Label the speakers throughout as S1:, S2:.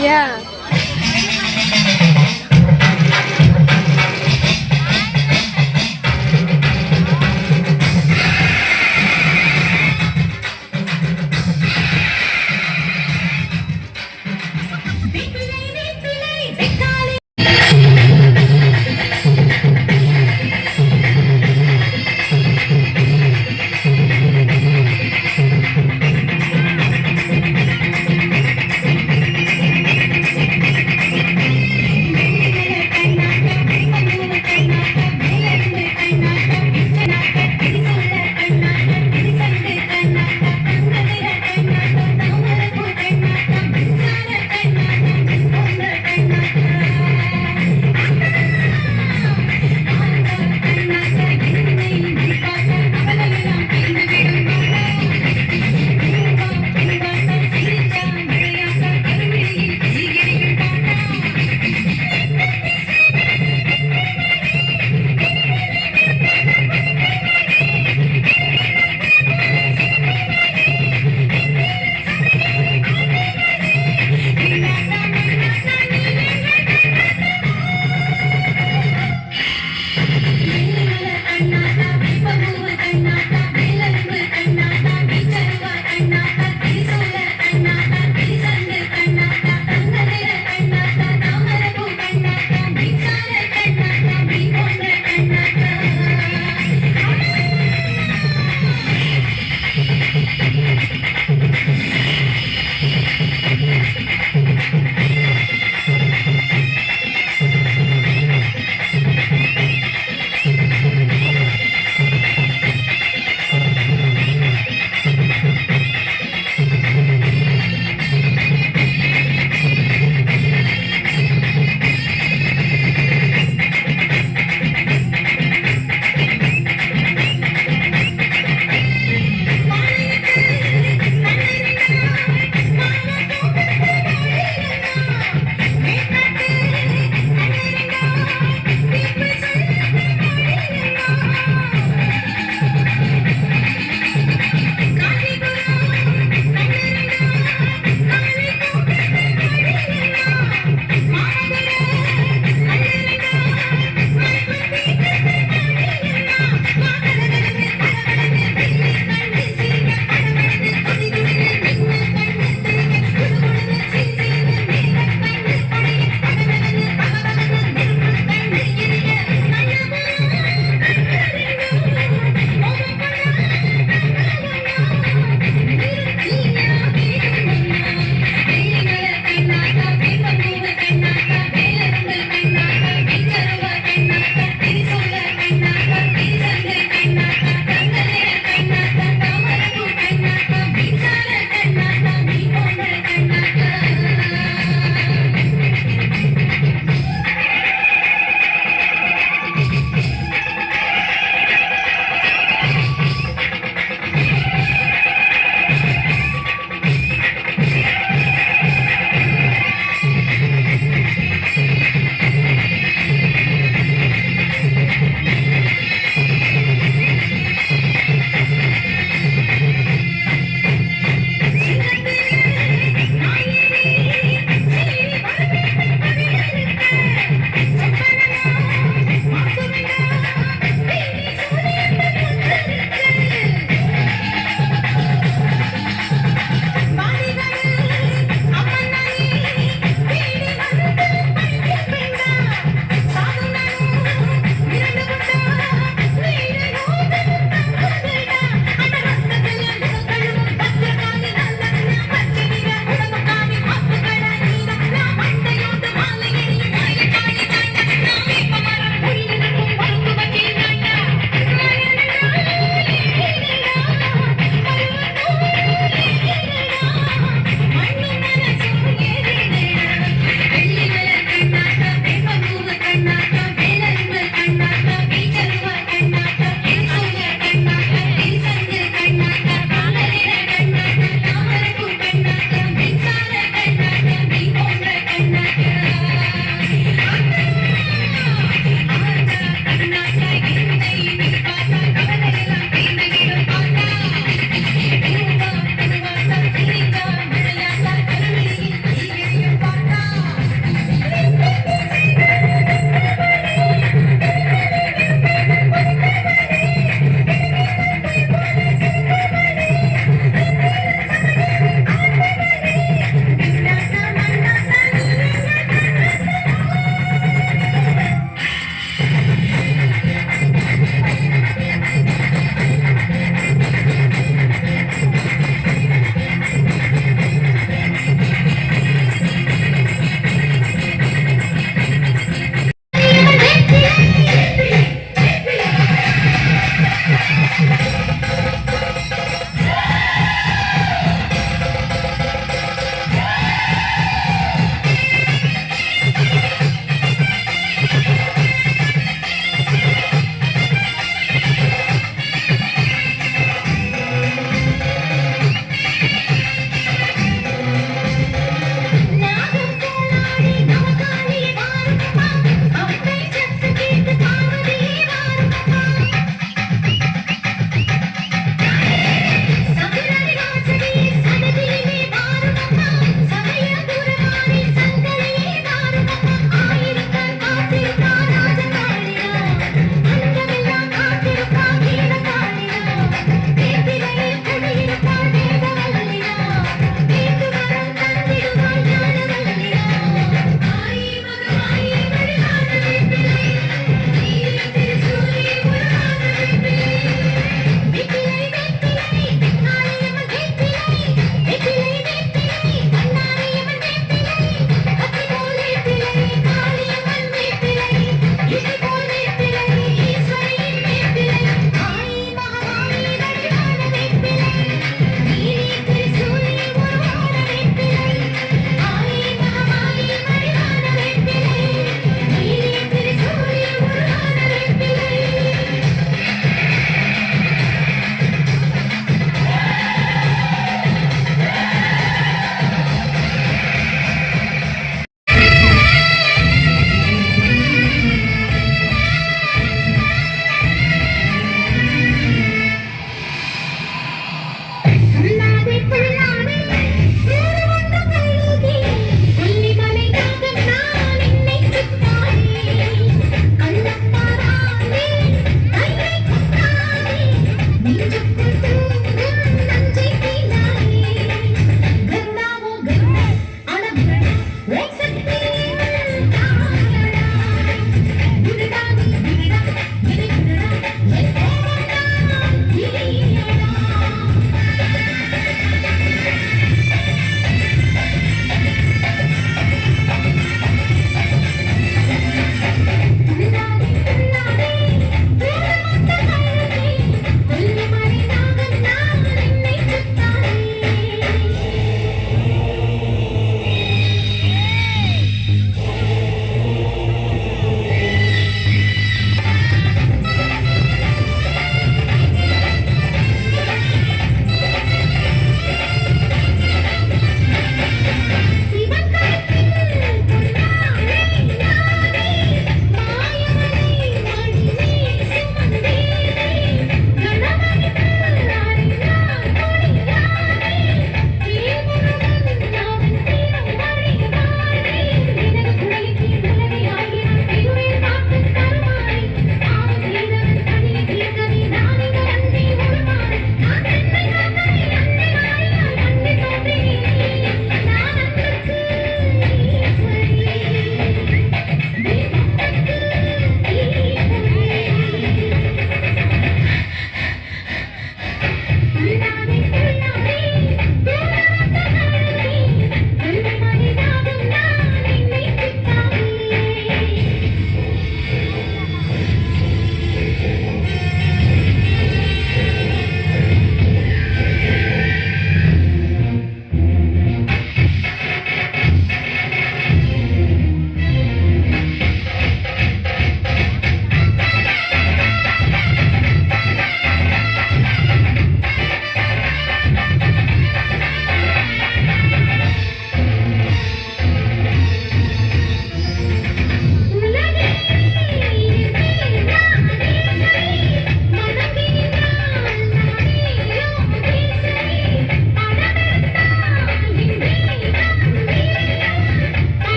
S1: Yeah.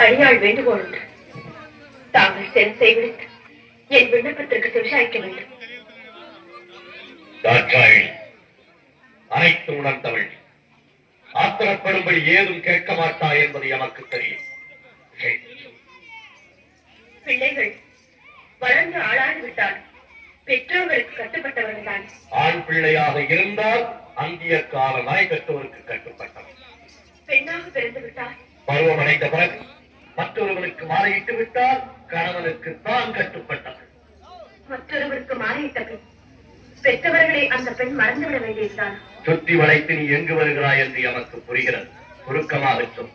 S1: அடியாள் வேண்டுகோள் உண்டு. தாங்கள் சென் செய்வித்து என் விண்ணப்பத்திற்கு செவிசாய்க்க வேண்டும்.
S2: அனைத்து உணர்ந்தவள் ஆத்திரப்படும்படி ஏதும் கேட்க மாட்டாய் என்பது எமக்கு தெரியும்.
S1: பிள்ளைகள் வளர்ந்து ஆளாகிவிட்டால் பெற்றோர்களுக்கு கட்டுப்பட்டவர்கள் தான்.
S2: ஆண் பிள்ளையாக இருந்தால் அந்திய கால நாய் கட்டுவதற்கு கட்டுப்பட்டவன்.
S1: பெண்ணாக பிறந்து விட்டால்
S2: பருவமடைந்த பிறகு மற்றொருவருக்கு மாலையிட்டு விட்டால் கணவனுக்கு தான் கட்டுப்பட்டவன்.
S1: மற்றொருவருக்கு மாலையிட்ட பின் பெற்றவர்களை அந்த பெண் மறந்துவிட வேண்டியதுதான்.
S2: சுற்றி வளைத்து நீ எங்கு வருகிறாய் என்று எமக்கு புரிகிறது. சுருக்கமாக சொல்.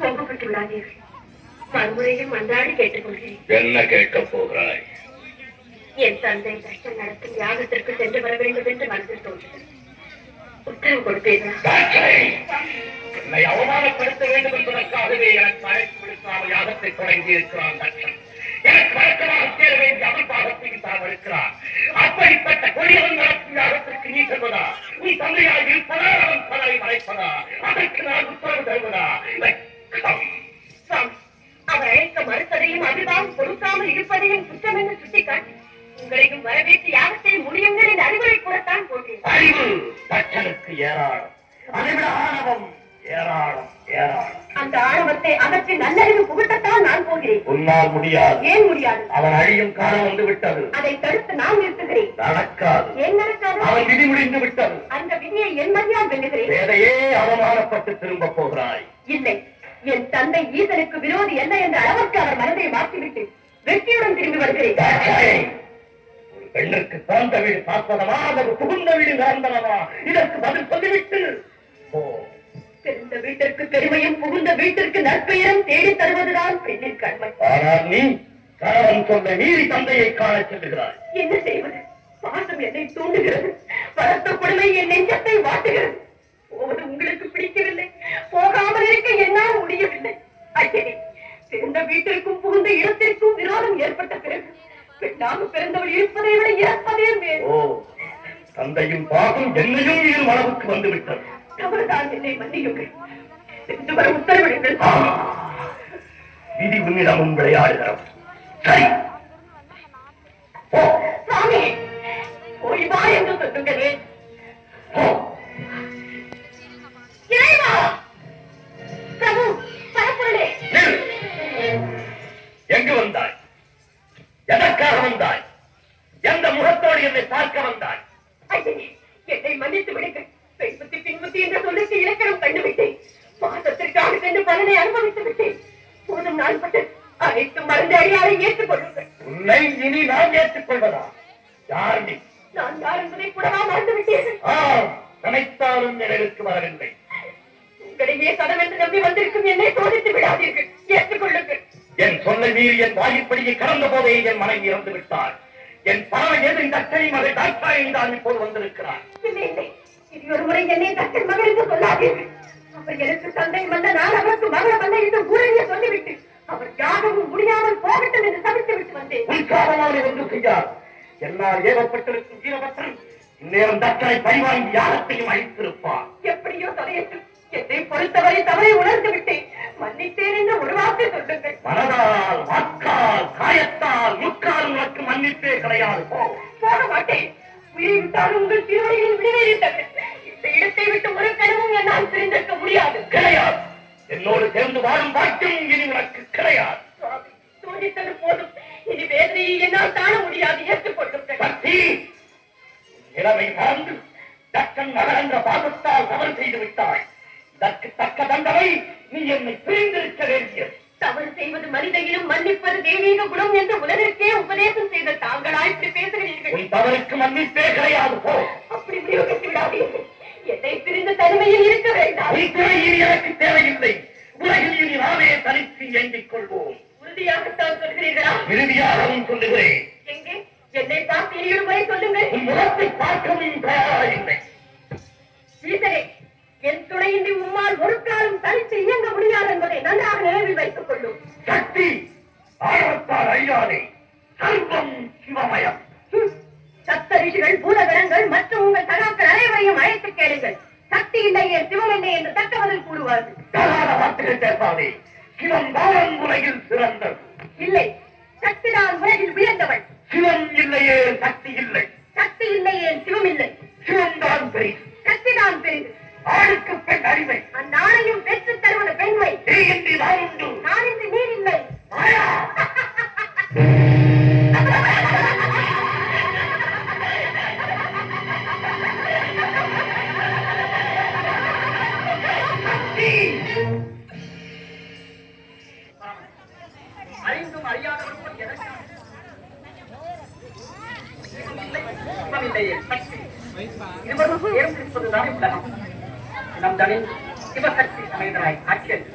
S1: போகப்பட்டு விடாதீர்கள். மறுமுறையும் மன்றாடி கேட்டுக்கொள்கிறேன்.
S2: என்ன கேட்கப் போகிறாய்?
S1: என் தந்தை தர்ஷன் நடத்தும் யாகத்திற்கு சென்று வர வேண்டும் என்று மனதில் தோன்றுகிறது. உத்தரவு கொடுப்பீர்களா?
S2: என்னை அவமானப்படுத்த வேண்டும் என்பதற்காகவே எனக்கு அழைப்பு விடுக்காமல் யாகத்தை தொடங்கி இருக்கிறான் தர்ஷன். எனக்கு வழக்கமாக சேர வேண்டிய அமைப்பாகத்தையும் தான் இருக்கிறார். அப்படிப்பட்ட கொடியவன் நடத்தும் யாகத்திற்கு நீ செல்வதா? நீ தந்தையாக இருப்பதா? அவன் பலரை மறைப்பதா? அதற்கு நான் உத்தரவு தருவதா?
S1: அவர் அழைக்க மறுத்ததையும் அபிபாவம் கொடுக்காமல் இருப்பதையும் குற்றம் என்று சுட்டிக்காட்டி உங்களையும் வரவேற்று யாகத்தை முடியுங்கள் என்ற அறிவுரை கூடத்தான் போட்டேன்.
S2: அறிவு தர்ஷனுக்கு ஏராளம், அதைவிட ஆணவம் ஏராளம் ஏராளம்.
S1: அந்த ஆணவத்தை அகற்றி நல்லறிவு புகட்டத்தான் நான் போகிறேன்.
S2: உன்னால் முடியாது.
S1: ஏன் முடியாது?
S2: அவன் அழியும் காலம் வந்து விட்டது.
S1: அதை தடுத்து நான் நிறுத்துகிறேன்.
S2: நடக்காது.
S1: ஏன் நடக்காது?
S2: அவன் விதி முடிந்து விட்டது.
S1: அந்த விதியை என் மதியால் வெல்லுகிறேன்.
S2: வேதையே அவமானப்பட்டு திரும்ப போகிறாய்.
S1: இல்லை, என் தந்தை ஈசனுக்கு விரோதி என்ன என்ற அளவுக்கு அவர் மனதை மாற்றிவிட்டு வெற்றியுடன் திரும்பி வருகிறேன்.
S2: ஒரு பெண்ணுக்கு பிறந்த வீடு சாஸ்வதமா அல்லது புகுந்த வீடு நிரந்தரமா? இதற்கு பதில் சொல்லிவிட்டு
S1: பிறந்த வீட்டிற்கு பெருமையும் புகுந்த வீட்டிற்கு நற்பெயரும் தேடி தருவதுதான் பெண்ணின் கடமை.
S2: ஆனால் நீ கணவன் சொல்ல மீறி தந்தையை காண செல்லுகிறாய்.
S1: என்ன செய்வது? பாசம் என்னை தூண்டுகிறது, வளர்த்த கொடுமை என் நெஞ்சத்தை வாட்டுகிறது. போவது உங்களுக்கு பிடிக்கவில்லை, போகாமல் இருக்க என்னால் முடியவில்லை. ஐயனே, பிறந்த வீட்டிற்கும் புகுந்த இடத்திற்கும் விரோதம் ஏற்பட்ட பிறகு பெண்ணாக பிறந்தவள் இருப்பதை விட இறப்பதே மேல்.
S2: தந்தையும் பாகம் என்னையும் இரு அளவுக்கு வந்துவிட்டது.
S1: தவறுதான், என்னை மன்னியுங்கள். சென்று வர உத்தரவிடுங்கள்.
S2: விதி உன்னிடமும் விளையாடுகிறோம். சரி,
S1: சாமி, போய் வா என்று சொல்லுங்களே. பிரபு, பரப்புரளே,
S2: எங்கு வந்தாய்? எதற்காக வந்தாய்? எந்த முகத்தோடு என்னை பார்க்க வந்தாய்?
S1: ஐயனே, என்னை மன்னித்து விடுங்கள். பெண்புத்தி பின்புத்தி என்ற சொல்லுக்கு இலக்கணம் கண்டுவிட்டேன். மாசத்திற்காக சென்று பலனை அனுபவித்து விட்டேன். போதும் நாள்பட்டு அனைத்து மருந்து அடியாரை ஏற்றுக்கொள்ளுங்கள்.
S2: உன்னை இனி நான் ஏற்றுக்கொள்வதா? யார் நீ?
S1: நான் யார் என்பதை கூடவா மறந்து விட்டீர்கள்?
S2: நினைத்தாலும் நினைவுக்கு வரவில்லை.
S1: உங்களையே கடன் என்று நம்பி வந்திருக்கும் என்னை சோதித்து விடாதீர்கள். ஏற்றுக்கொள்ளுங்கள்.
S2: என் சொல்லை மீறி என் வாயிற்படியை கடந்த போதே என் மனைவி இறந்து விட்டார். என் பண எதிர் தச்சனை மகள் டாக்டராய் தான் இப்போது வந்திருக்கிறார்.
S1: இல்லை இல்லை, இது ஒரு முறை என்னை தச்சன் மகள் என்று சொல்லாதீர்கள். அவர் எனக்கு தந்தை வந்த நான் அவருக்கு மகள் வந்த என்று ஊரையே சொல்லிவிட்டு அவர் யாகவும் முடியாமல் போகட்டும் என்று தவிர்த்து விட்டு வந்தேன்.
S2: உற்சாகமாக ஒன்று செய்யார். என்னால் ஏவப்பட்டிருக்கும் வீரபத்திரன் இந்நேரம் தச்சனை பரிவாங்கி யாகத்தையும் அழித்திருப்பார்.
S1: எப்படியோ தொலையட்டும், என்னை பொறுத்தவரை தவறை உணர்ந்து விட்டேன். மன்னித்தேன் என்று ஒரு வார்த்தை சொல்லுங்கள்.
S2: மனதால், வாக்கால், காயத்தால், முக்கால் உனக்கு மன்னிப்பே கிடையாது.
S1: போக மாட்டேன். உயிரை விட்டாலும் உங்கள் திருவடியில் விடுவேறிட்டது. இந்த இடத்தை விட்டு ஒரு கனவும் என்னால் பிரிந்திருக்க முடியாது.
S2: கிடையாது. என்னோடு சேர்ந்து வாழும் பாக்கியம் இனி உனக்கு கிடையாது.
S1: சோதித்தது போதும். இனி வேதனையை என்னால் காண முடியாது. ஏற்றுக்கொள்ளுங்கள்.
S2: பக்தி, நிலைமை மறந்து தக்கன் நகர் என்ற பாகத்தால் தவறு செய்து விட்டாய். இதற்கு தக்க தண்டனை நீ என்னை பிரிந்திருக்க வேண்டியது.
S1: தவறு செய்வது மனிதையிலும் மன்னிப்பது தெய்வீக குணம் என்று உலகிற்கே உபதேசம் செய்த தாங்களா இப்படி பேசுகிறீர்கள்?
S2: உன் தவறுக்கு மன்னிப்பே கிடையாது. போ.
S1: அப்படி விநியோகித்து விடாதீர்கள். என்னை பிரிந்த தனிமையில் இருக்க வேண்டாம்.
S2: இனி எனக்கு தேவையில்லை. உலகில் இனி நாமே தனித்து எண்ணிக் கொள்வோம்.
S1: உறுதியாகத்தான் சொல்கிறீர்களா?
S2: இறுதியாகவும் சொல்லுகிறேன்.
S1: எங்கே? என்னை பார்த்து இனியொரு முறை சொல்லுங்கள்.
S2: உன் முகத்தை பார்க்கவும் தயாரில்லை.
S1: ஈசனே, என் துணையின்றி உம்மால் ஒரு காலம் தனித்து இயங்க முடியாது என்பதை நன்றாக நினைவில் வைத்துக் கொள்ளும்.
S2: சக்தி ஆழத்தால் அழியாதே. சர்வம் சிவமயம்.
S1: சப்த ரிஷிகள், பூதகணங்கள் மற்றும் உங்கள் சகாக்கள் அனைவரையும் அழைத்து கேளுங்கள். சக்தி சக்தி இல்லையே சிவம் இல்லை என்று தக்க பதில் கூறுவார்கள்.
S2: வார்த்தைகள் பேசாதே. சிவம் தான் உலகில் சிறந்தது.
S1: இல்லை, சக்தி தான் உலகில் உயர்ந்தவள்.
S2: சிவம் இல்லையே சக்தி இல்லை.
S1: சக்தி இல்லையே சிவம் இல்லை.
S2: சிவம் தான் பெரிது,
S1: சக்தி தான் பெரிது.
S2: ஆணுக்கு பெண் அடிமை.
S1: அந்நாளையும் பெற்று தருவது பெண்மை.
S2: நீ இன்றி நான் உண்டு,
S1: நான் இன்று நீர் இல்லை.
S2: மாயா.
S3: அறிந்தும் அறியாதவர்களும் எதற்காக சிவமில்லையே சக்தி இருவரும் சேர்ந்திருப்பதுதான் உலகம். நம் தனி சிவசக்தி சமேதராய் ஆட்சியர்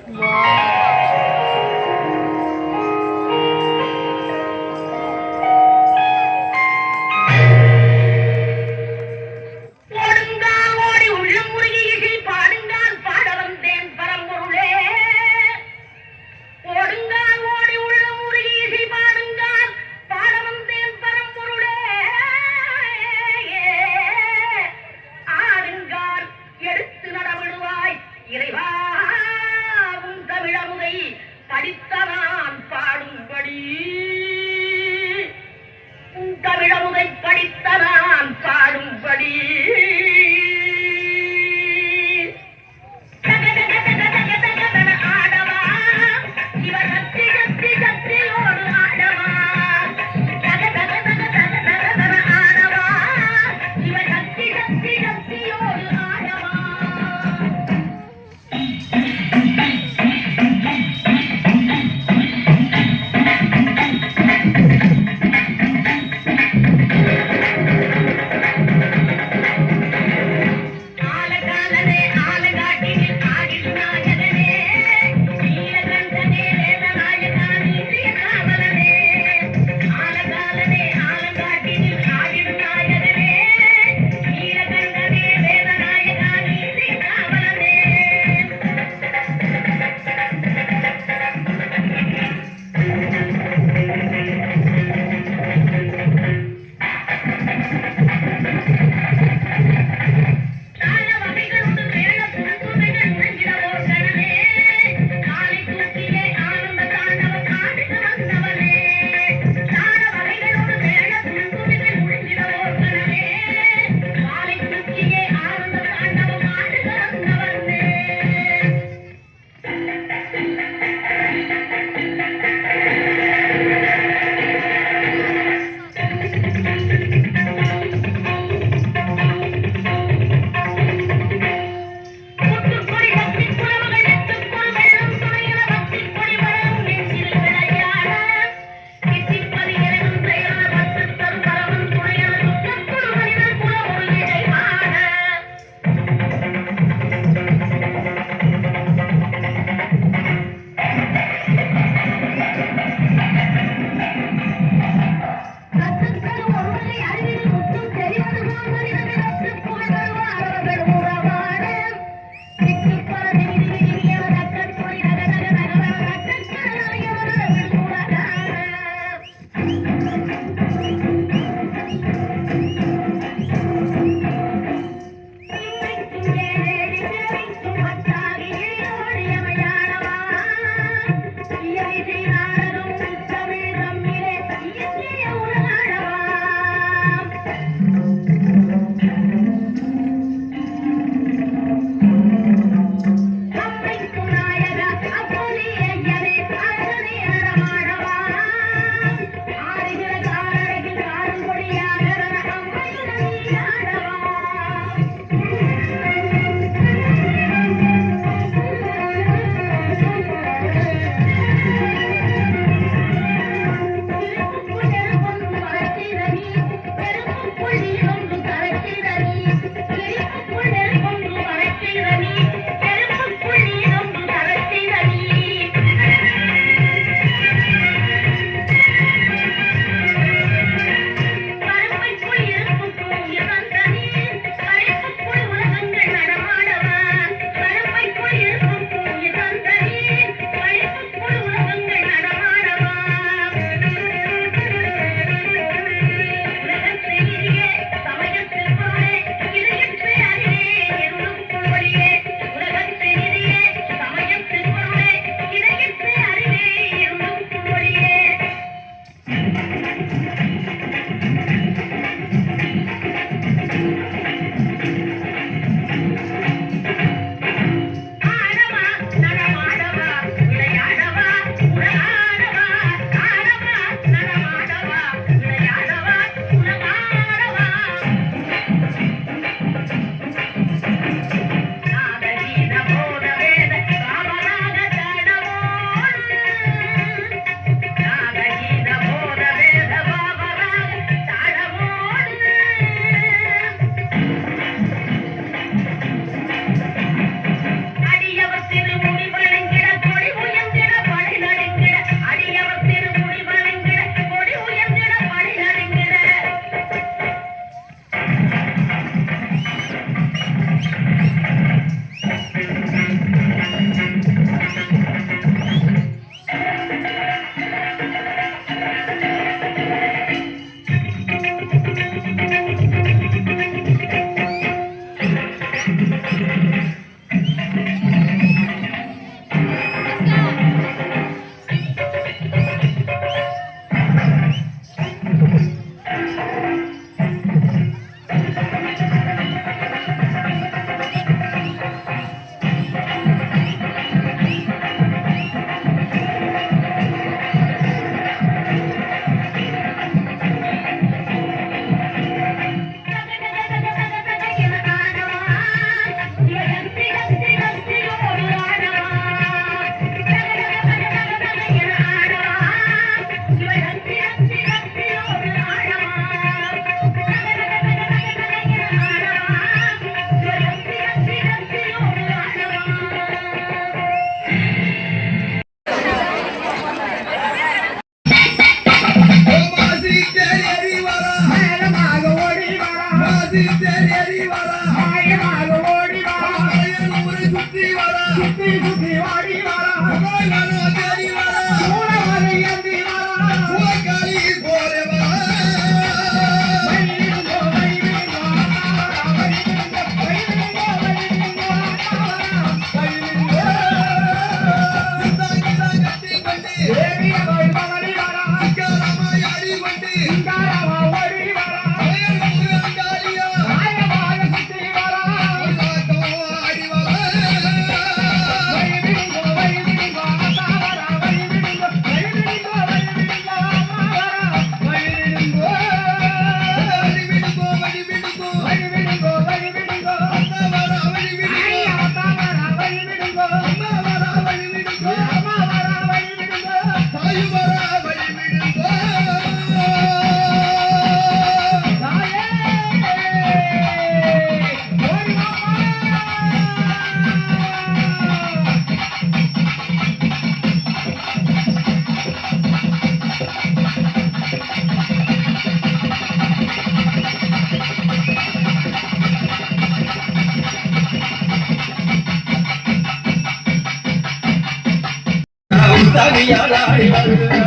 S4: தனியாடி வருகிறார்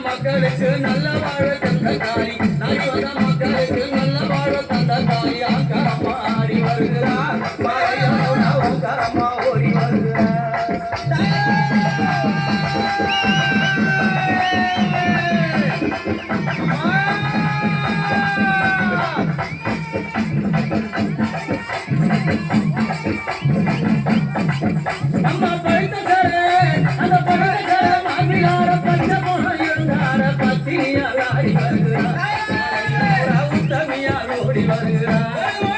S4: மக்களுக்கு நல்ல வாழ தந்த காளி நாடி வந்த மக்களுக்கு நல்ல வாழ தந்த காளி ஆக்கரமா ஆடி வருகிறார் கரமா ஓடி வருகிறார் நம்ம பைத்த அந்த பகல மாமியார பச்சை போன இருந்தார பத்தினியார் ஆடி வருகிறார் உத்தமியார் ஓடி வருகிறார்